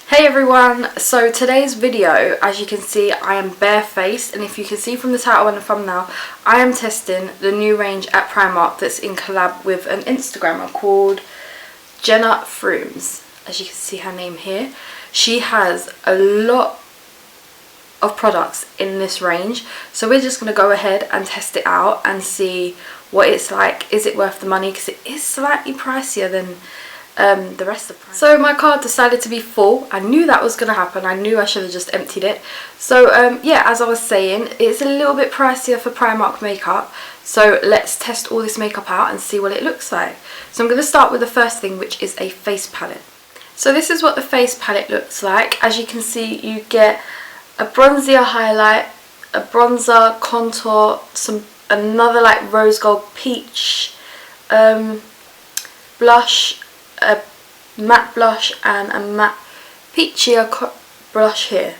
Hey everyone, so today's video, as you can see, I am barefaced, and if you can see from the title and the thumbnail, I am testing the new range at Primark that's in collab with an Instagrammer called Jena Frumes. As you can see her name here, she has a lot of products in this range, so we're just going to go ahead and test it out and see what it's like. Is it worth the money? Because it is slightly pricier than the rest of the price. So my card decided to be full. I knew that was going to happen. I knew I should have just emptied it. So yeah, as I was saying, it's a little bit pricier for Primark makeup. So let's test all this makeup out and see what it looks like. So I'm going to start with the first thing, which is a face palette. So this is what the face palette looks like. As you can see, you get a bronzier highlight, a bronzer, contour, another like rose gold peach, blush, a matte blush and a matte peachier blush here.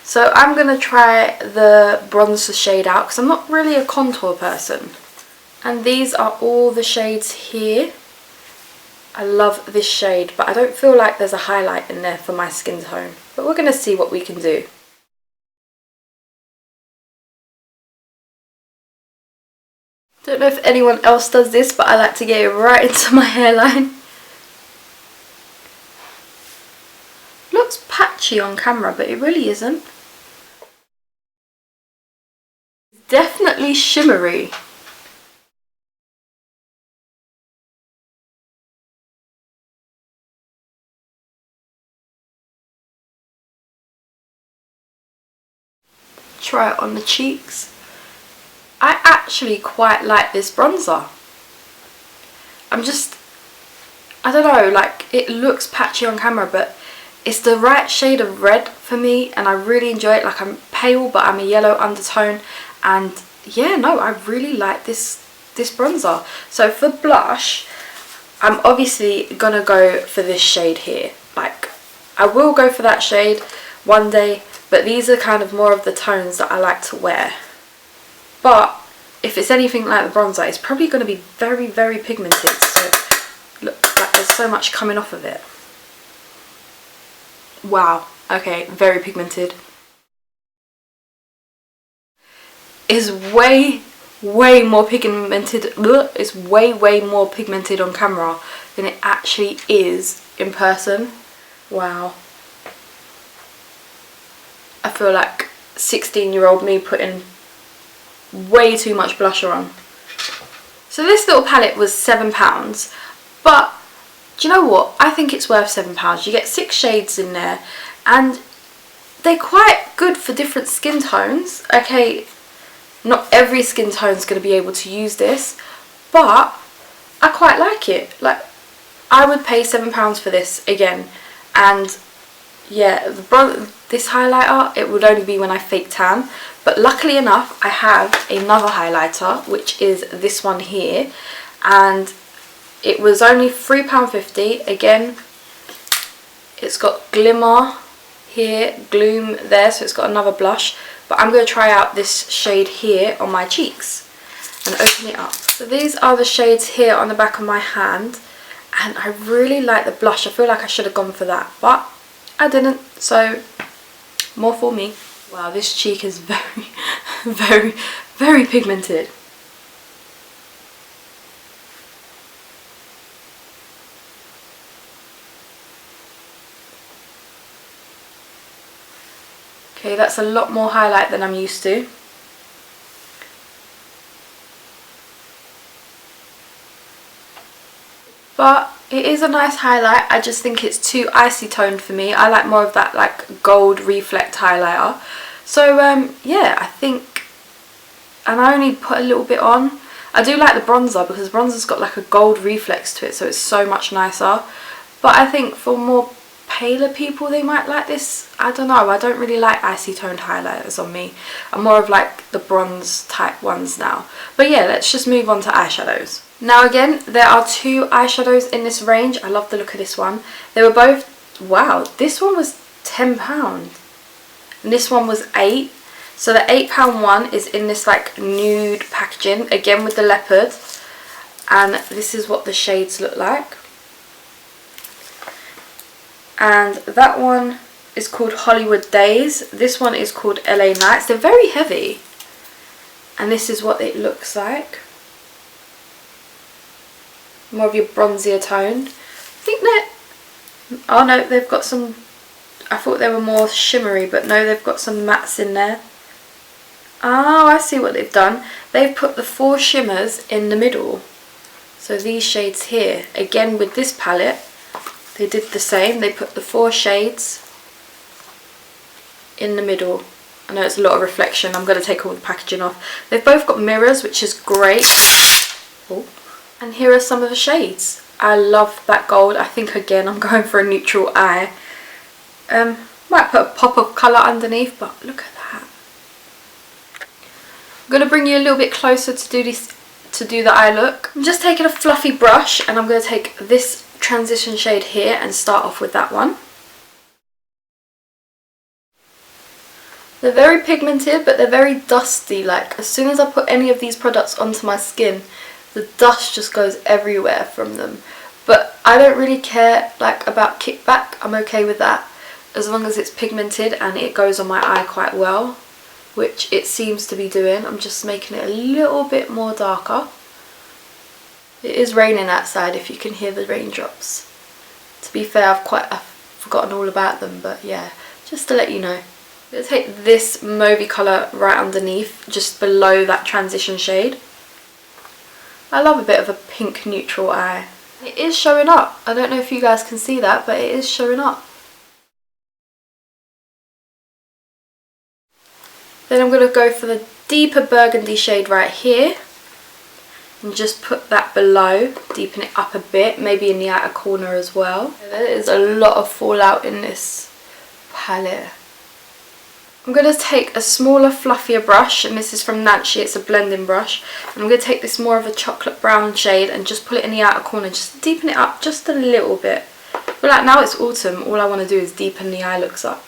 So I'm going to try the bronzer shade out because I'm not really a contour person. And these are all the shades here. I love this shade, but I don't feel like there's a highlight in there for my skin tone. But we're going to see what we can do. Don't know if anyone else does this, but I like to get it right into my hairline. Looks patchy on camera, but it really isn't. Definitely shimmery. Try it on the cheeks. I actually quite like this bronzer. I don't know, like it looks patchy on camera, but it's the right shade of red for me and I really enjoy it. Like I'm pale but I'm a yellow undertone, and yeah, no, I really like this bronzer. So for blush, I'm obviously gonna go for this shade here. Like I will go for that shade one day, but these are kind of more of the tones that I like to wear. But if it's anything like the bronzer, it's probably going to be very, very pigmented. So look, like there's so much coming off of it. Wow, okay, very pigmented. It's way more pigmented. It's way more pigmented on camera than it actually is in person. Wow. I feel like 16-year-old me putting way too much blusher on. So this little palette was £7, but do you know what? I think it's worth £7. You get 6 shades in there and they're quite good for different skin tones. Okay, not every skin tone is going to be able to use this, but I quite like it. Like I would pay £7 for this again. And yeah, this highlighter, it would only be when I fake tan, but luckily enough I have another highlighter, which is this one here, and it was only £3.50. Again, it's got glimmer here, gloom there, so it's got another blush, but I'm going to try out this shade here on my cheeks and open it up. So these are the shades here on the back of my hand, and I really like the blush. I feel like I should have gone for that, but I didn't, so more for me. Wow, this cheek is very pigmented. Okay, that's a lot more highlight than I'm used to. But it is a nice highlight. I just think it's too icy toned for me. I like more of that like gold reflect highlighter. So yeah, I think, and I only put a little bit on. I do like the bronzer because the bronzer's got like a gold reflex to it, so it's so much nicer. But I think for more paler people, they might like this. I don't know, I don't really like icy toned highlighters on me. I'm more of like the bronze type ones now. But yeah, let's just move on to eyeshadows. Now again, there are 2 eyeshadows in this range. I love the look of this one. They were both, wow, this one was £10 and this one was £8. So the £8 one is in this like nude packaging, again with the leopard, and this is what the shades look like. and that one is called Hollywood Days. This one is called LA Nights. They're very heavy, and this is what it looks like. More of your bronzier tone. I think they're, oh no, they've got some, I thought they were more shimmery, but no, they've got some mattes in there. Oh, I see what they've done. They've put the 4 shimmers in the middle. So these shades here, again with this palette, they did the same. They put the 4 shades in the middle. I know it's a lot of reflection. I'm going to take all the packaging off. They've both got mirrors, which is great. Oh. And here are some of the shades. I love that gold. I think again I'm going for a neutral eye. Might put a pop of colour underneath, but look at that. I'm going to bring you a little bit closer to do this, to do the eye look. I'm just taking a fluffy brush, and I'm going to take this transition shade here and start off with that one. They're very pigmented, but they're very dusty. Like, as soon as I put any of these products onto my skin, the dust just goes everywhere from them. But I don't really care like about kickback. I'm okay with that, as long as it's pigmented and it goes on my eye quite well, which it seems to be doing. I'm just making it a little bit more darker. It is raining outside, if you can hear the raindrops. To be fair, I've forgotten all about them, but yeah, just to let you know. I'm going to take this mauvey colour right underneath, just below that transition shade. I love a bit of a pink neutral eye. It is showing up. I don't know if you guys can see that, but it is showing up. Then I'm going to go for the deeper burgundy shade right here. And just put that below, deepen it up a bit, maybe in the outer corner as well. There is a lot of fallout in this palette. I'm going to take a smaller, fluffier brush, and this is from Nancy, it's a blending brush. And I'm going to take this more of a chocolate brown shade and just put it in the outer corner, just deepen it up just a little bit. But like now it's autumn, all I want to do is deepen the eye looks up.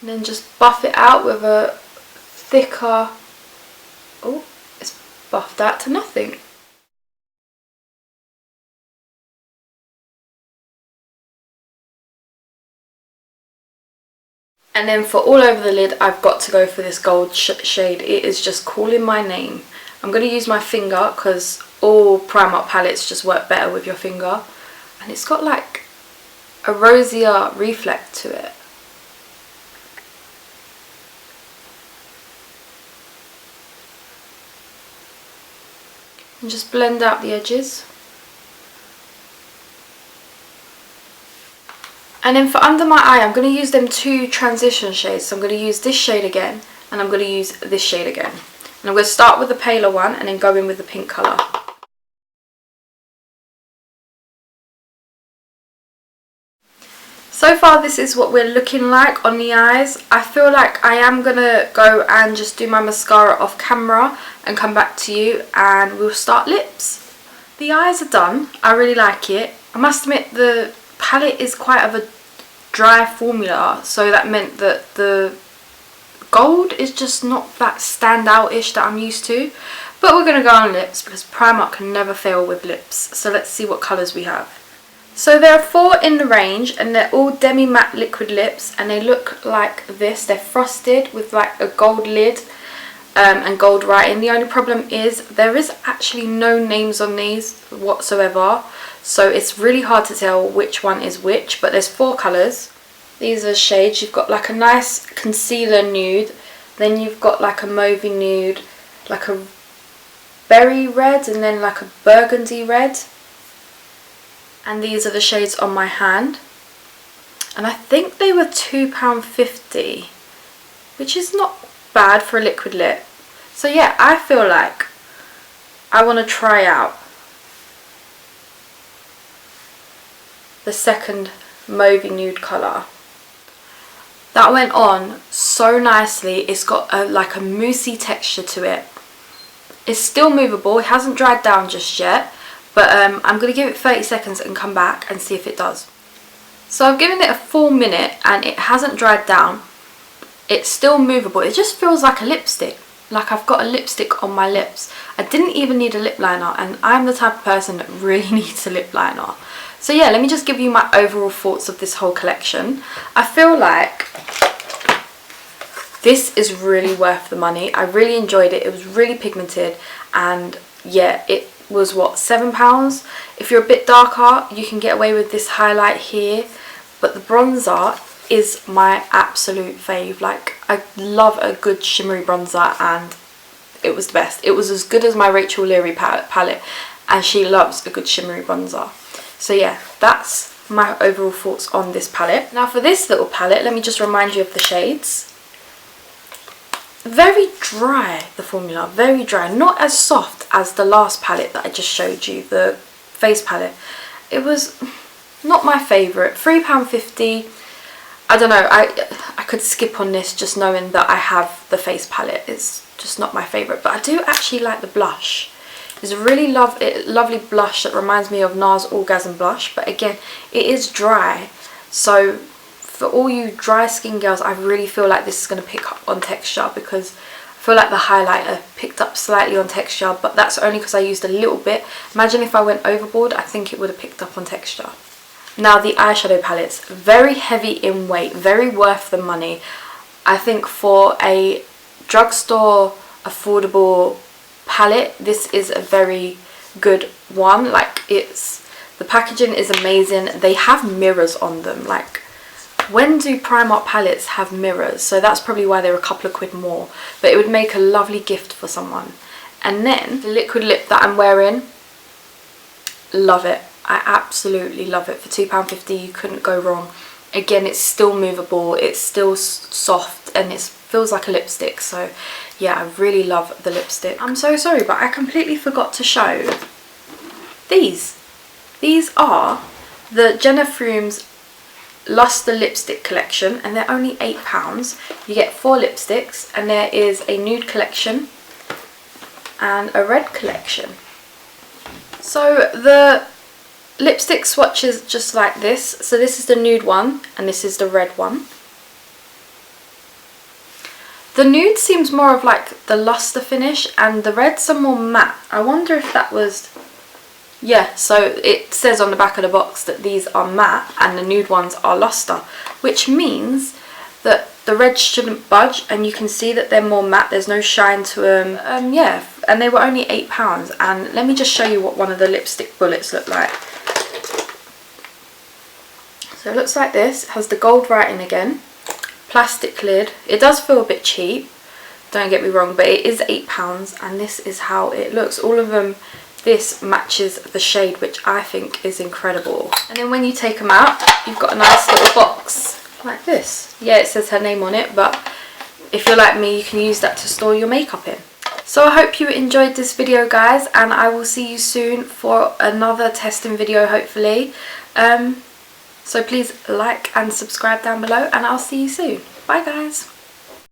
And then just buff it out with a thicker, oh, it's buffed out to nothing. And then for all over the lid, I've got to go for this gold shade. It is just calling my name. I'm going to use my finger because all Primark palettes just work better with your finger. And it's got like a rosier reflect to it. And just blend out the edges. And then for under my eye, I'm going to use them 2 transition shades. So I'm going to use this shade again, and I'm going to use this shade again. And I'm going to start with the paler one and then go in with the pink colour. So far this is what we're looking like on the eyes. I feel like I am going to go and just do my mascara off camera and come back to you, and we'll start lips. The eyes are done. I really like it. I must admit the palette is quite of a dry formula, so that meant that the gold is just not that standout-ish that I'm used to. But we're going to go on lips because Primark can never fail with lips. So let's see what colours we have. So there are 4 in the range, and they're all demi-matte liquid lips, and they look like this. They're frosted with like a gold lid and gold writing. The only problem is there is actually no names on these whatsoever, so it's really hard to tell which one is which, but there's 4 colours. These are shades. You've got like a nice concealer nude, then you've got like a mauvey nude, like a berry red, and then like a burgundy red. And these are the shades on my hand, and I think they were £2.50, which is not bad for a liquid lip. So yeah, I feel like I want to try out the second mauvey nude colour. That went on so nicely. It's got like a moussey texture to it. It's still movable, it hasn't dried down just yet, but I'm going to give it 30 seconds and come back and see if it does. So I've given it a full minute and it hasn't dried down. It's still movable. It just feels like a lipstick. like I've got a lipstick on my lips. I didn't even need a lip liner, and I'm the type of person that really needs a lip liner. So yeah, let me just give you my overall thoughts of this whole collection. I feel like this is really worth the money. I really enjoyed it. It was really pigmented, and yeah, it was what, £7? If you're a bit darker, you can get away with this highlight here, but the bronzer is my absolute fave. Like, I love a good shimmery bronzer, and it was the best. It was as good as my Rachel Leary palette, and she loves a good shimmery bronzer. So yeah, that's my overall thoughts on this palette. Now for this little palette, let me just remind you of the shades. Very dry, the formula, very dry. Not as soft as the last palette that I just showed you, the face palette. It was not my favourite. £3.50. I don't know, I could skip on this just knowing that I have the face palette. It's just not my favourite, but I do actually like the blush. It's a really lovely blush that reminds me of NARS Orgasm blush, but again, it is dry. So for all you dry skin girls, I really feel like this is going to pick up on texture, because I feel like the highlighter picked up slightly on texture, but that's only because I used a little bit. Imagine if I went overboard, I think it would have picked up on texture. Now the eyeshadow palettes, very heavy in weight, very worth the money. I think for a drugstore affordable palette, this is a very good one. Like, the packaging is amazing. They have mirrors on them. Like, when do Primark palettes have mirrors? So that's probably why they're a couple of quid more, but it would make a lovely gift for someone. And then the liquid lip that I'm wearing, love it. I absolutely love it. For £2.50 you couldn't go wrong. Again, it's still movable, it's still soft, and it feels like a lipstick. So yeah, I really love the lipstick. I'm so sorry, but I completely forgot to show these. These are the Jena Frumes Luster lipstick collection, and they're only £8. You get 4 lipsticks, and there is a nude collection and a red collection. So the lipstick swatches just like this. So this is the nude one, and this is the red one. The nude seems more of like the luster finish, and the reds are more matte. I wonder if that was... Yeah, so it says on the back of the box that these are matte and the nude ones are luster, which means that the reds shouldn't budge, and you can see that they're more matte, there's no shine to them. Yeah, and they were only £8. And let me just show you what one of the lipstick bullets look like. So it looks like this. It has the gold writing again, plastic lid. It does feel a bit cheap, don't get me wrong, but it is £8, and this is how it looks. All of them, this matches the shade, which I think is incredible. And then when you take them out, you've got a nice little box like this. Yeah, it says her name on it, but if you're like me, you can use that to store your makeup in. So I hope you enjoyed this video, guys, and I will see you soon for another testing video, hopefully. So please like and subscribe down below, and I'll see you soon. Bye guys.